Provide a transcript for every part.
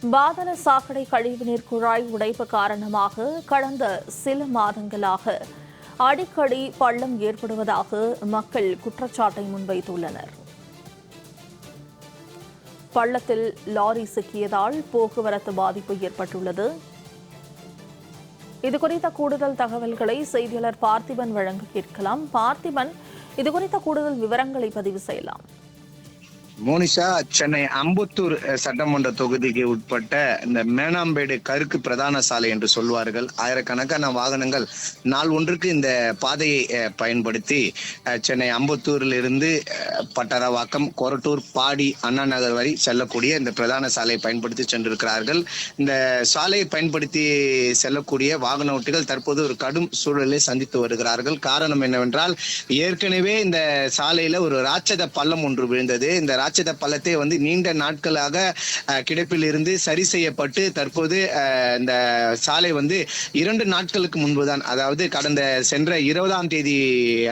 பாதாள சாக்கடை கழிவுநீர் குழாய் உடைப்பு காரணமாக கடந்த சில மாதங்களாக அடிக்கடி பள்ளம் ஏற்படுவதாக மக்கள் குற்றச்சாட்டை முன்வைத்துள்ளனர். பள்ளத்தில் லாரி சிக்கியதால் போக்குவரத்து பாதிப்பு ஏற்பட்டுள்ளது. இதுகுறித்த கூடுதல் தகவல்களை செய்தியாளர் பார்த்திபன் வழங்க கேட்கலாம். பார்த்திபன், இதுகுறித்த கூடுதல் விவரங்களை பதிவு செய்யலாம். மோனிஷா, சென்னை அம்பத்தூர் சட்டமன்ற தொகுதிக்கு உட்பட்ட இந்த மேனாம்பேடு கருக்கு பிரதான சாலை என்று சொல்வார்கள். ஆயிரக்கணக்கான வாகனங்கள் நாள் ஒன்றுக்கு இந்த பாதையை பயன்படுத்தி சென்னை அம்பத்தூரில் இருந்து பட்டரவாக்கம், கொரட்டூர், பாடி, அண்ணா நகர் வரை செல்லக்கூடிய இந்த பிரதான சாலையை பயன்படுத்தி சென்றிருக்கிறார்கள். இந்த சாலையை பயன்படுத்தி செல்லக்கூடிய வாகன ஓட்டிகள் தற்போது ஒரு கடும் சூழலை சந்தித்து வருகிறார்கள். காரணம் என்னவென்றால், ஏற்கனவே இந்த சாலையில ஒரு ராட்சத பள்ளம் ஒன்று விழுந்தது. இந்த ராட்சத பள்ளத்தை நீண்ட நாட்களாக கிடப்பில் இருந்து சரி செய்யப்பட்டு தற்போது இந்த சாலை 2 நாட்களுக்கு முன்புதான், அதாவது கடந்த சென்ற 20ஆம் தேதி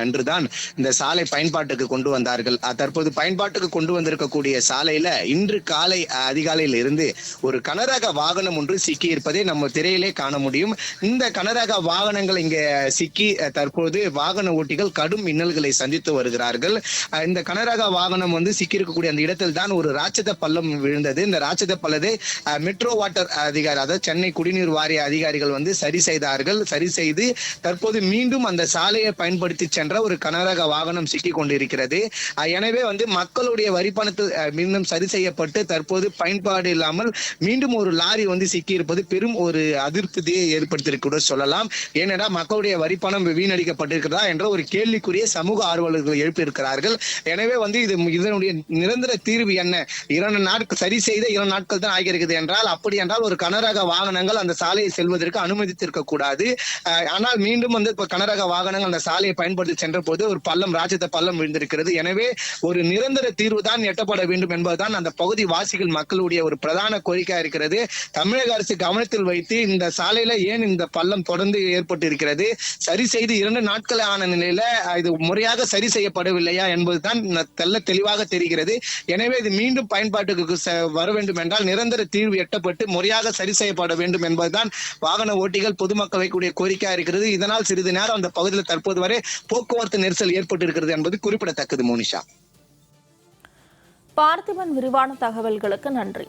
அன்றுதான் இந்த சாலை பயன்பாட்டுக்கு கொண்டு வந்தார்கள். தற்போது பயன்பாட்டுக்கு கொண்டு வந்திருக்கக்கூடிய சாலையில இன்று காலை அதிகாலையில் இருந்து ஒரு கனரக வாகனம் ஒன்று சிக்கி இருப்பதை நம்ம திரையிலே காண முடியும். இந்த கனரக வாகனங்கள் இங்க சிக்கி தற்போது வாகன ஓட்டிகள் கடும் இன்னல்களை சந்தித்து வருகிறார்கள். இந்த கனரக வாகனம் சிக்கி இருக்கக்கூடிய அந்த இடத்தில் தான் ஒரு ராட்சத பள்ளம் விழுந்தது. இந்த ராட்சத பள்ளத்தை மெட்ரோ வாட்டர் அதிகாரி, அதாவது சென்னை குடிநீர் வாரிய அதிகாரிகள் சரி செய்தார்கள். சரி செய்து தற்போது மீண்டும் அந்த சாலையை பயன்படுத்தி சென்ற ஒரு கனரக வாகனம் சிக்கி கொண்டிருக்கிறது. எனவே மக்களுடைய வரிப்பணத்தில் மீண்டும் சரி செய்யப்பட்டு தற்போது பயன்பாடு இல்லாமல் மீண்டும் ஒரு லாரி சிக்கி இருப்பது பெரும் ஒரு அதிருப்தியை ஏற்படுத்தியிருக்க சொல்லலாம். ஏனென்றால் மக்களுடைய வரிப்பணம் வீணடிக்கப்பட்டிருக்கிறதா என்ற ஒரு கேள்விக்குரிய சமூக ஆர்வலர்கள் எழுப்பியிருக்கிறார்கள். எனவே இதனுடைய நிரந்தர தீர்வு என்ன? 2 நாட்கள் சரி செய்த 2 நாட்கள் தான் ஆகியிருக்குது என்றால், அப்படி என்றால் ஒரு கனரக வாகனங்கள் அந்த சாலையை செல்வதற்கு அனுமதித்திருக்க கூடாது. ஆனால் மீண்டும் கனரக வாகனங்கள் அந்த சாலையை பயன்படுத்தி சென்ற போது ஒரு பள்ளம், ராட்சத பள்ளம் விழுந்திருக்கிறது. எனவே ஒரு நிரந்தர தீர்வு தான் எட்டப்பட வேண்டும் என்பதுதான் அந்த பகுதி வாசிகள் மக்களுடைய ஒரு பிரதான கோரிக்கையா இருக்கிறது. தமிழக அரசு கவனத்தில் வைத்து இந்த சாலையில ஏன் இந்த பள்ளம் தொடர்ந்து ஏற்பட்டு இருக்கிறது, சரி செய்து 2 நாட்கள் ஆன நிலையில இது முறையாக சரி செய்யப்படவில்லையா என்பதுதான் தெல்ல தெளிவாக தெரிகிறது. எனவே இது மீண்டும் பயன்பாட்டுக்கு வர வேண்டும் என்றால் நிரந்தர தீர்வு எட்டப்பட்டு முறையாக சரி செய்யப்பட வேண்டும் என்பதுதான் வாகன ஓட்டிகள், பொதுமக்கள் வைக்கக்கூடிய கோரிக்கையா இருக்கிறது. இதனால் சிறிது நேரம் அந்த பகுதியில் தற்போது வரை போக்குவரத்து நெரிசல் ஏற்பட்டு இருக்கிறது என்பது குறிப்பிடத்தக்கது. மோனிஷா. பார்த்திபன், விரிவான தகவல்களுக்கு நன்றி.